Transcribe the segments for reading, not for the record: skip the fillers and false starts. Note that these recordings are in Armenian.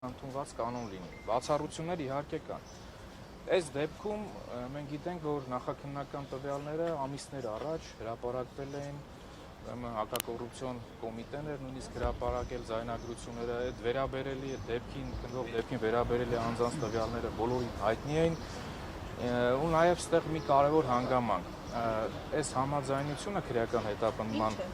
Ընդունված կանոն լինի։ Բացառություններ իհարկե կան։ Այս դեպքում մենք գիտենք, որ նախաքննական տվյալները ամիսներ առաջ հրապարակվել էին, հակակոռուպցիոն կոմիտեն էր նույնիսկ հրապարակել ձայնագրությունները, այդ վերաբերելի դեպքին, քննվող դեպքին վերաբերելի անձանց տվյալները բոլորին հայտնի էին, ու նաև ստեղ մի կարևոր հանգամանք, այս համաձայնությունը քրեական հետապնդման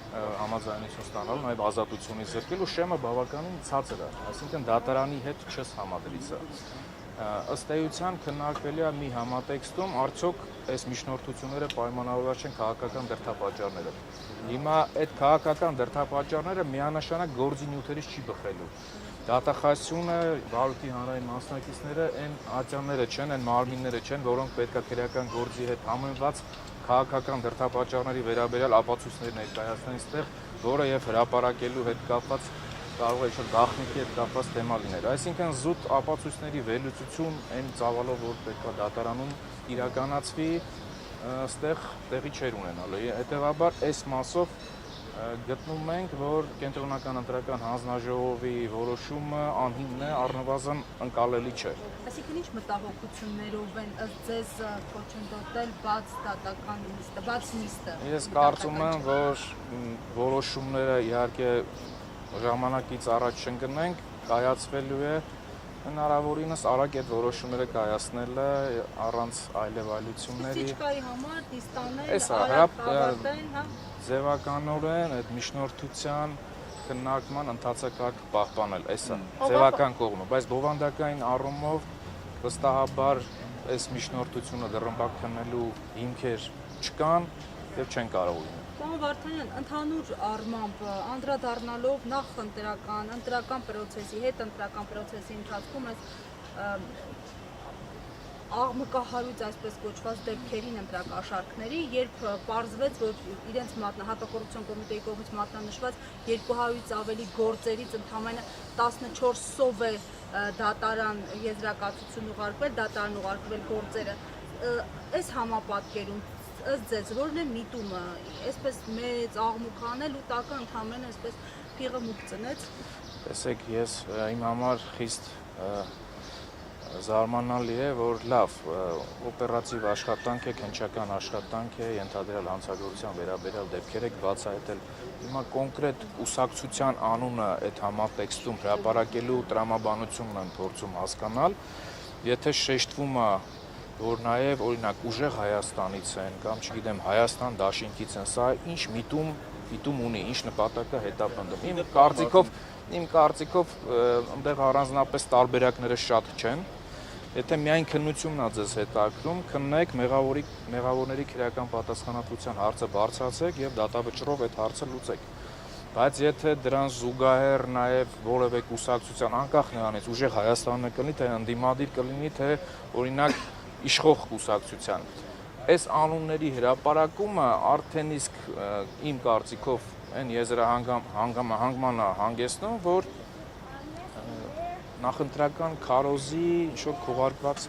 համաձայնություն ստանալու, նաև ազատությունից զրկելու շեմը բավականին ցածր է, այսինքն դատարանի հետ չես համադրի սա։ Ըստ էության քննարկվելի է մի համատեքստում, արդյոք այս միջնորդությունները պայմանավորված չեն քաղաքական դրդապատճառները։ Հիմա այդ քաղաքական դրդապատճառները միանշանակ գործի նյութերից չի բխելու։ Դատախազությունը, վարույթի հանրային մասնակիցները այն ատյանները չեն, այն մարմինները չեն, որոնք պետք է քրեական գործի հետ համեմված քաղաքական դրդապատճառների վերաբերյալ ապացույցներ ներկայացնեն այստեղ, որը եւ հրապարակելու հետ կապված կարող է ինչ-որ գաղտնիքի հետ կապված թեմա լինել։ Այսինքն զուտ ապացույցների վերլուծություն այն ծավալով, որ պետք է դատարանում իրականացվի, այստեղ տեղի չէր ունենալու։ Հետևաբար այս մասով գտնում ենք, որ կենտրոնական ընտրական հանձնաժողովի որոշումը անհիմն է, առնվազն ընկալելի չէ։ Այսինքն ինչ մտահոգություններով են ըստ ձեզ կոչընդոտել բաց դատական նիստը, բաց նիստը։ Ես կարծում եմ, որ որոշումները իհարկե ժամանակից առաջ չընկնենք, կայացվելու է հնարավորինս արագ այդ որոշումները կայացնելը առանց այլևայլությունների։ Ստիճկայի համար նիստանել, արագ ավարտել, հա։ Ձևականորեն այդ միջնորդության քննարկման ընթացակարգ պահպանել, էսա ձևական կողմը, բայց բովանդակային առումով վստահաբար այս միջնորդությունը դռնբակ քննելու հիմքեր չկան եւ չեն կարող լինել։ Պարոն Վարդանյան, ընդհանուր առմամբ անդրադառնալով նախ ընտրական պրոցեսի, հետընտրական պրոցեսի ընթացքում այս աղմկահարույց այսպես կոչված դեպքերին ընտրակաշառքների, երբ պարզվեց, որ իրենց հակակոռուպցիոն կոմիտեի կողմից մատնանշված 200-ից ավելի գործերից ընդամենը 14-ով է դատարան եզրակացություն ուղարկվել, դատարան ուղարկվել գործերը, այս համապատկերում ըստ ձեզ որն է միտումը, այսպես մեծ աղմուկ անել ու տակը ընդամենը այսպես փիղը մուկ ծնեց։ Տեսեք, ես իմ համար խիստ զարմանալի է, որ լավ օպերատիվ աշխատանք է, քննչական աշխատանք է, ենթադրյալ հանցագործության վերաբերյալ դեպքեր եք բացահայտել։ Հիմա կոնկրետ կուսակցության անունը այդ համատեքստում հրապարակելու տրամաբանությունն եմ փորձում հասկանալ, եթե շեշտվում է, որ նաև օրինակ ուժեղ Հայաստանից են կամ չգիտեմ Հայաստան դաշինքից են, սա ինչ միտում ունի, ինչ նպատակ է հետապնդում։ Իմ կարծիքով այնտեղ առանձնապես տարբերակները շատ չեն։ Եթե միայն քննությունն է ձեզ հետաքրում, քննեք, մեղավորների քրեական պատասխանատվության հարցը բարձրացեք եւ դատավճռով այդ հարցը լուծեք։ Բայց եթե դրան զուգահեռ նաև որևէ կուսակցության, անկախ նրանից ուժեղ Հայաստանը կլինի, թե ընդդիմադիր կլինի, թե օրինակ իշխող կուսակցության, այս անունների հրապարակումը արդեն իսկ իմ կարծիքով այն եզրահանգմանը հանգեցնում, որ նախընտրական քարոզի ինչ-որ քողարկված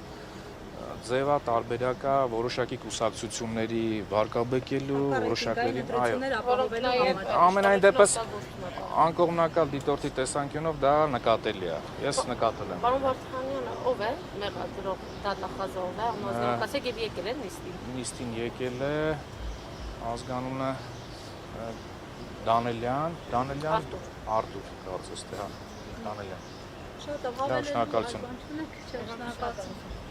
ձևա տարբերակա որոշակի կուսակցությունների վարկաբեկելու, որոշակներին, այո, ամենայն դեպս անկողմնակալ դիտորդի տեսանկյունով դա նկատելի է, ես նկատել եմ։ Պարոն Վարդանյան, ով է մեղադրող դատախազը, ով է, անազգանուն ասեք եւ եկել է նիստին։ Նիստին եկել է ազգանունը Դանելյան, Արտուր, կարծես թե հա, Դանելյան։ Շատ շնորհակալություն։ Շնորհակալություն։